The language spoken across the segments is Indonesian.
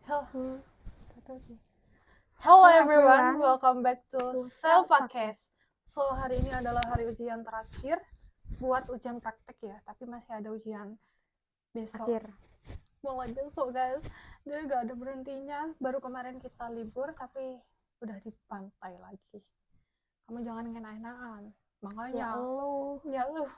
Hel- Betul sih. Hello Hello everyone, everyone. welcome back to To Selfacast. So hari ini adalah hari ujian terakhir buat ujian praktek ya, tapi masih ada ujian besok. Akhir. Mulai besok guys, jadi gak ada berhentinya. Baru kemarin kita libur tapi udah di pantai lagi. Kamu jangan enak-enakan, makanya Ya lu.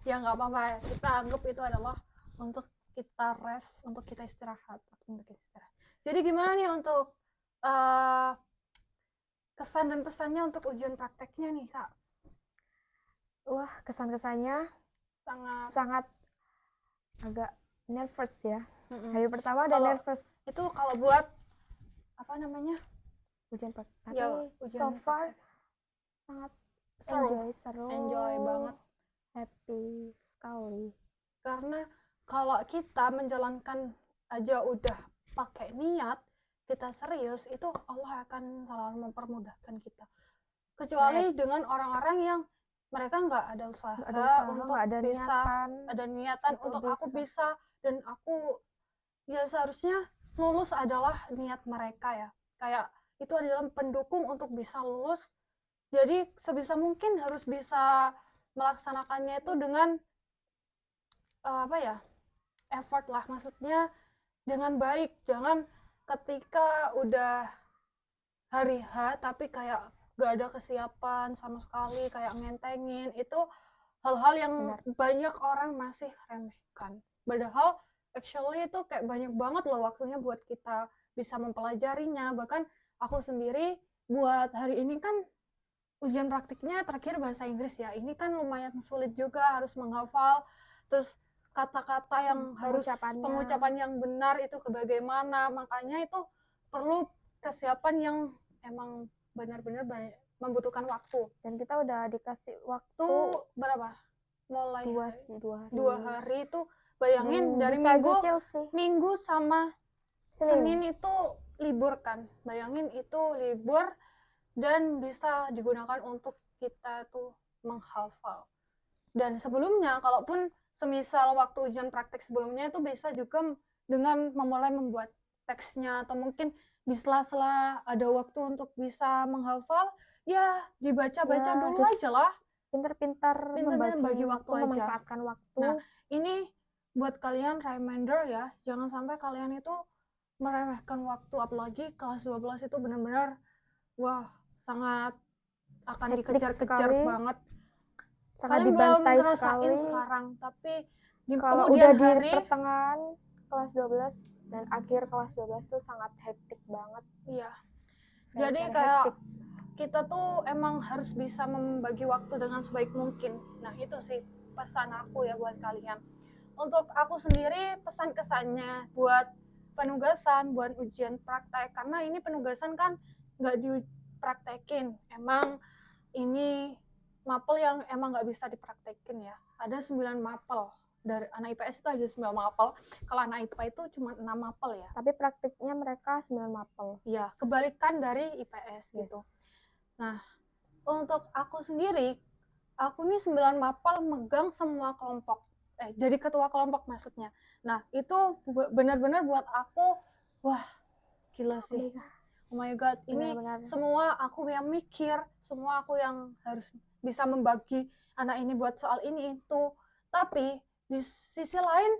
ya nggak apa-apa, kita anggap itu adalah untuk kita rest, untuk kita istirahat. Jadi gimana nih untuk kesan dan pesannya untuk ujian prakteknya nih kak? Wah, kesan-kesannya sangat agak nervous ya. Hari pertama udah nervous. Itu kalau buat apa namanya? Ujian praktek. Tapi Ya, ujian so far praktek. sangat seru. Enjoy banget. Happy sekali. Karena kalau kita menjalankan aja udah pakai niat, kita serius, itu Allah akan selalu mempermudahkan kita. Kecuali dengan orang-orang yang mereka nggak ada usaha untuk ada bisa niatan, ada niatan untuk aku bisa, dan aku ya seharusnya lulus adalah niat mereka ya. Kayak itu adalah pendukung untuk bisa lulus. Jadi sebisa mungkin harus bisa melaksanakannya itu dengan effort lah, maksudnya dengan baik. Jangan ketika udah hari H tapi kayak gak ada kesiapan sama sekali, kayak ngentengin. Itu hal-hal yang banyak orang masih remehkan, padahal actually itu kayak banyak banget loh waktunya buat kita bisa mempelajarinya. Bahkan aku sendiri buat hari ini kan ujian praktiknya terakhir bahasa Inggris ya, ini kan lumayan sulit juga, harus menghafal, terus kata-kata yang harus pengucapan yang benar itu bagaimana. Makanya itu perlu kesiapan yang emang benar-benar membutuhkan waktu. Dan kita udah dikasih waktu berapa? Mulai 2 hari itu bayangin. Dan dari minggu sama Senin itu libur kan, bayangin itu libur dan bisa digunakan untuk kita tuh menghafal. Dan sebelumnya, kalaupun semisal waktu ujian praktek sebelumnya itu bisa juga dengan memulai membuat teksnya, atau mungkin di sela-sela ada waktu untuk bisa menghafal, ya dibaca-baca ya, dulu aja lah. Pintar-pintar membagi waktu aja. Memanfaatkan waktu. Nah, ini buat kalian reminder ya, jangan sampai kalian itu meremehkan waktu, apalagi kelas 12 itu benar-benar wah, sangat akan dikejar-kejar banget. Kalian belum ngerasain sekarang, tapi kalau udah di pertengahan kelas 12 dan akhir kelas 12 tuh sangat hektik banget. Iya. Jadi kayak kita tuh emang harus bisa membagi waktu dengan sebaik mungkin. Nah, itu sih pesan aku ya buat kalian. Untuk aku sendiri, pesan kesannya buat penugasan, buat ujian praktek, karena ini penugasan kan nggak dipraktekin. Emang ini mapel yang emang nggak bisa dipraktekin ya. Ada 9 mapel. Dari anak IPS itu ada 9 mapel. Kalau anak IPA itu cuma 6 mapel ya. Tapi praktiknya mereka 9 mapel. Iya, kebalikan dari IPS gitu. Nah, untuk aku sendiri, aku nih 9 mapel megang semua kelompok. Jadi ketua kelompok maksudnya. Nah, itu benar-benar buat aku, wah, gila sih. Oh my god, ini benar-benar. Semua aku yang mikir, semua aku yang harus bisa membagi anak ini buat soal ini itu. Tapi di sisi lain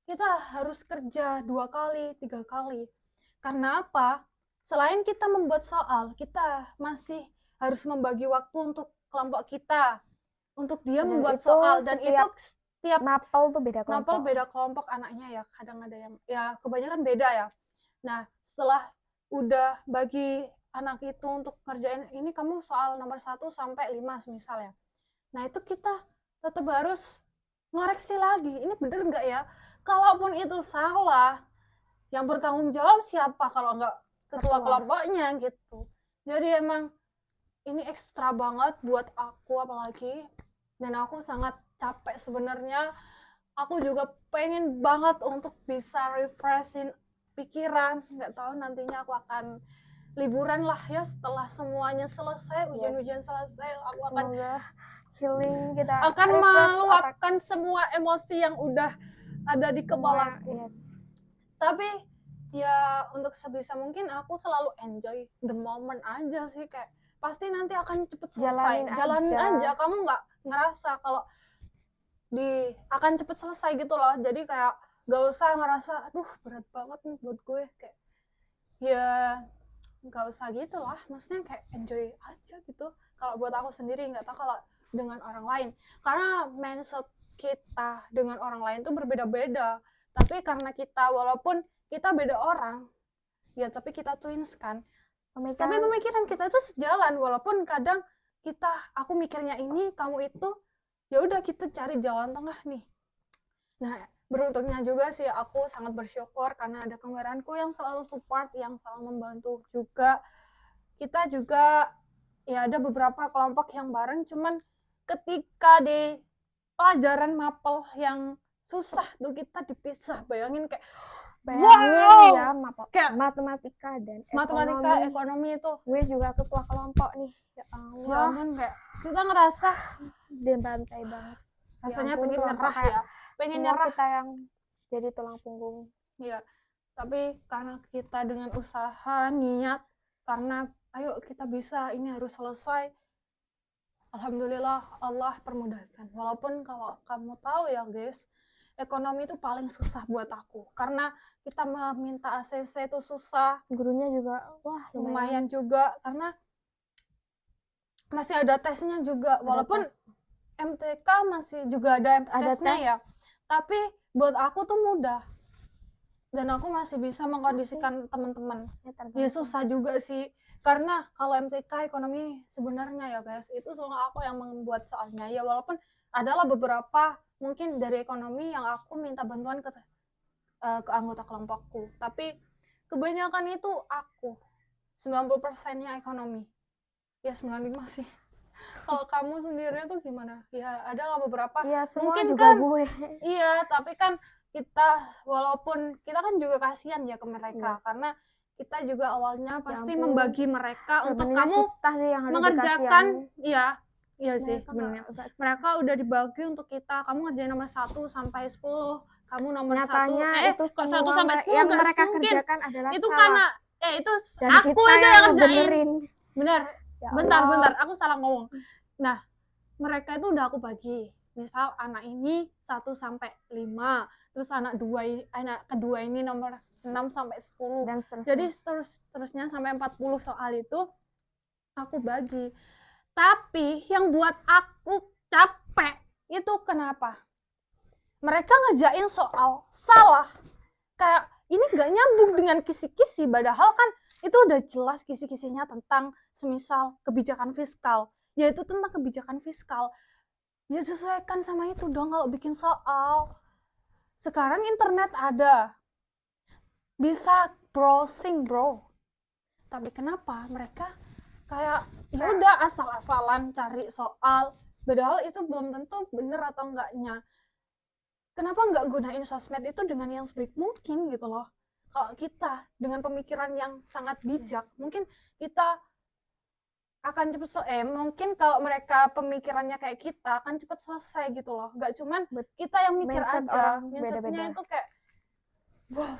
kita harus kerja 2 kali, 3 kali. Karena apa? Selain kita membuat soal, kita masih harus membagi waktu untuk kelompok kita, untuk dia dan membuat soal. Dan itu setiap mapel tuh beda kelompok. Mapel beda kelompok anaknya ya, kadang ada yang ya kebanyakan beda ya. Nah, setelah udah bagi anak itu untuk ngerjain ini, kamu soal nomor 1 sampai 5 semisal ya. Nah, itu kita tetap harus ngoreksi lagi, ini bener nggak ya? Kalaupun itu salah, yang bertanggung jawab siapa kalau nggak ketua kelompoknya gitu. Jadi emang ini ekstra banget buat aku apalagi, dan aku sangat capek sebenarnya. Aku juga pengen banget untuk bisa refreshin pikiran. Nggak tahu nantinya aku akan liburan lah ya, setelah semuanya selesai, ujian-ujian selesai, aku akan healing, kita akan meluapkan semua emosi yang udah ada di kepalaku. Tapi ya untuk sebisa mungkin aku selalu enjoy the moment aja sih, kayak pasti nanti akan cepet selesai, jalanin aja. Kamu nggak ngerasa kalau akan cepet selesai gitu loh, jadi kayak gak usah ngerasa aduh berat banget nih buat gue, kayak ya nggak usah gitu lah, maksudnya kayak enjoy aja gitu kalau buat aku sendiri. Nggak tahu kalau dengan orang lain, karena mindset kita dengan orang lain tuh berbeda-beda, tapi karena kita walaupun kita beda orang ya, tapi kita twins kan, tapi pemikiran kita itu sejalan, walaupun kadang aku mikirnya ini, kamu itu, ya udah kita cari jalan tengah nih. Nah, beruntungnya juga sih aku sangat bersyukur karena ada kembaranku yang selalu support, yang selalu membantu juga. Kita juga ya ada beberapa kelompok yang bareng, cuman ketika di pelajaran mapel yang susah tuh kita dipisah. Bayangin ya, kayak matematika dan ekonomi itu. Gue juga ketua kelompok nih. Ya Allah. Ya ampun, kayak kita ngerasa dibantai banget. Rasanya pengen nyerah ya. Pengen nyerah. Kita yang jadi tulang punggung. Iya. Tapi karena kita dengan usaha, niat, karena ayo kita bisa, ini harus selesai. Alhamdulillah Allah permudahkan. Walaupun kalau kamu tahu ya guys, ekonomi itu paling susah buat aku. Karena kita meminta ACC itu susah. Gurunya juga lumayan juga, karena masih ada tesnya juga. Walaupun MTK masih juga ada tesnya tes. Ya. Tapi buat aku tuh mudah. Dan aku masih bisa mengkondisikan teman-teman. Ya susah juga sih. Karena kalau MTK ekonomi sebenarnya ya guys, itu soal aku yang membuat soalnya. Ya walaupun adalah beberapa mungkin dari ekonomi yang aku minta bantuan ke anggota kelompokku. Tapi kebanyakan itu aku. 90%-nya ekonomi. Ya 95 sih. Kalau kamu sendirinya tuh gimana? Ya ada nggak beberapa? Ya semua mungkin juga kan, gue. Iya, tapi kan kita, walaupun kita kan juga kasihan ya ke mereka. Yes. Karena kita juga awalnya pasti membagi mereka untuk kamu yang mengerjakan. Iya sih sebenarnya. Mereka udah dibagi untuk kita. Kamu ngerjain nomor 1 sampai 10. Kamu nomor 1. Itu kok 1 sampai 10 yang mereka kerjakan adalah itu salah. Karena itu dan aku itu yang ngerjain. Bener. Ya bentar, aku salah ngomong. Nah, mereka itu udah aku bagi. Misal anak ini 1 sampai 5. Terus anak kedua ini nomor 6 sampai 10. Dan seterusnya. Jadi terusnya sampai 40 soal itu aku bagi. Tapi yang buat aku capek itu kenapa? Mereka ngerjain soal salah. Kayak ini gak nyambung dengan kisi-kisi, padahal kan itu udah jelas kisi-kisinya tentang semisal kebijakan fiskal. Yaitu tentang kebijakan fiskal. Ya sesuaikan sama itu dong kalau bikin soal. Sekarang internet ada. Bisa browsing, bro. Tapi kenapa mereka kayak ya udah asal-asalan cari soal, padahal itu belum tentu bener atau enggaknya. Kenapa nggak gunain sosmed itu dengan yang sebaik mungkin gitu loh. Kalau kita dengan pemikiran yang sangat bijak, mungkin kita akan cepet mungkin kalau mereka pemikirannya kayak kita akan cepet selesai gitu loh. Nggak cuman kita yang mikir aja, mindsetnya itu kayak wow.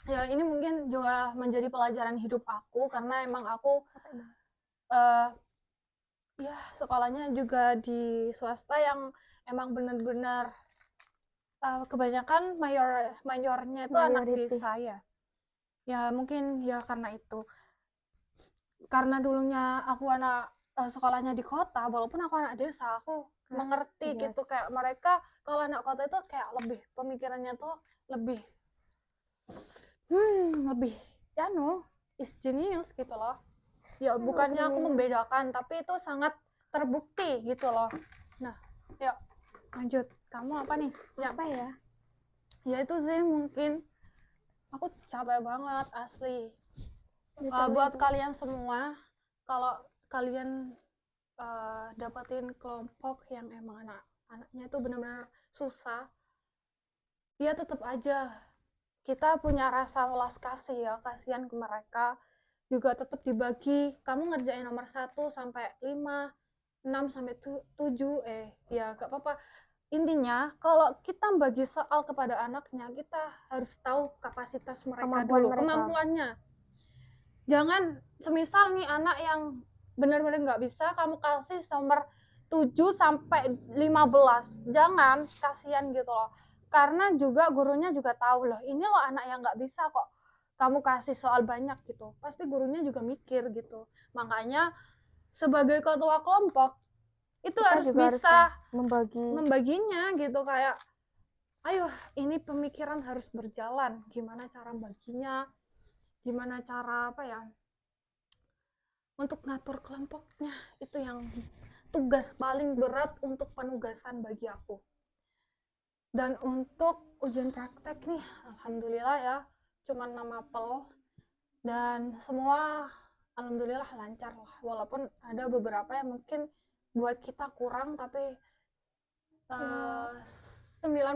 Ya ini mungkin juga menjadi pelajaran hidup aku, karena emang aku ya sekolahnya juga di swasta yang emang benar-benar kebanyakan mayornya itu anak desa ya. Ya mungkin ya karena itu. Karena dulunya aku anak sekolahnya di kota, walaupun aku anak desa, aku mengerti gitu, kayak mereka kalau anak kota itu kayak lebih pemikirannya tuh lebih ya is genius gitu loh. Ya bukannya aku membedakan, tapi itu sangat terbukti gitu loh. Nah, yuk lanjut. Kamu apa nih? Ya apa ya? Ya itu sih mungkin. Aku capek banget asli. Buat kalian semua, kalau kalian dapetin kelompok yang emang anak-anaknya itu benar-benar susah, ya tetap aja kita punya rasa welas kasih ya, kasihan ke mereka. Juga tetap dibagi, kamu ngerjain nomor 1 sampai 5, 6 sampai 7, ya gak apa-apa. intinya kalau kita bagi soal kepada anaknya, kita harus tahu kapasitas mereka Kemampuan dulu, mereka. kemampuannya. Jangan semisal nih anak yang benar-benar nggak bisa, kamu kasih nomor 7 sampai 15. Jangan, kasihan gitu loh. Karena juga gurunya juga tahu loh, ini loh anak yang nggak bisa kok kamu kasih soal banyak gitu. Pasti gurunya juga mikir gitu. Makanya sebagai ketua kelompok itu Kita harus juga bisa membaginya gitu, kayak ayo ini pemikiran harus berjalan, gimana cara baginya, gimana cara apa ya untuk ngatur kelompoknya. Itu yang tugas paling berat untuk penugasan bagi aku. Dan untuk ujian praktek nih, alhamdulillah ya, cuman 6 mapel dan semua alhamdulillah lancar lah, walaupun ada beberapa yang mungkin buat kita kurang, tapi 90%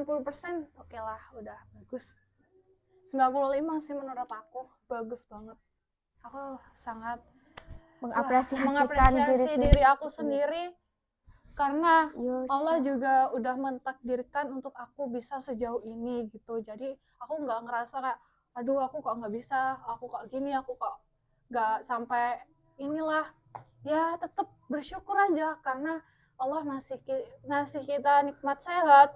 oke lah, udah bagus. 95 sih menurut aku, bagus banget. Aku sangat mengapresiasi diri aku sendiri, karena Allah juga udah mentakdirkan untuk aku bisa sejauh ini gitu. Jadi aku nggak ngerasa kayak aduh aku kok nggak bisa, aku kok gini, aku kok nggak sampai inilah. Ya tetap bersyukur aja karena Allah masih ngasih kita nikmat sehat,